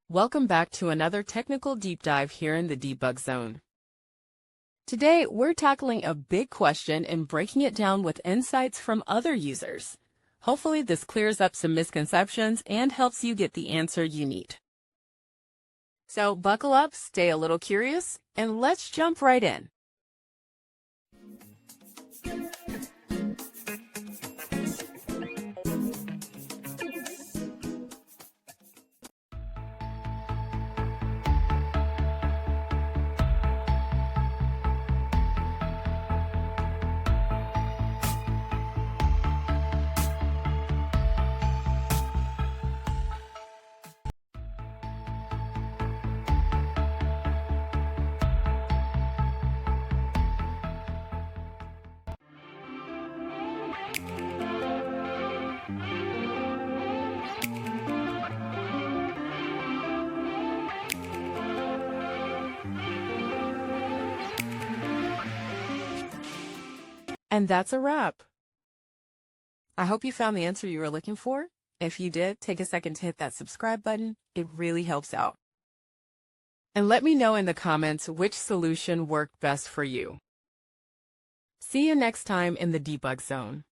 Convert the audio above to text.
Welcome back to another technical deep dive here in the debug zone. Today, we're tackling a big question and breaking it down with insights from other users. Hopefully, this clears up some misconceptions and helps you get the answer you need. So buckle up, stay a little curious, and let's jump right in. And that's a wrap. I hope you found the answer you were looking for. If you did, take a second to hit that subscribe button. It really helps out. And let me know in the comments which solution worked best for you. See you next time in the debug zone.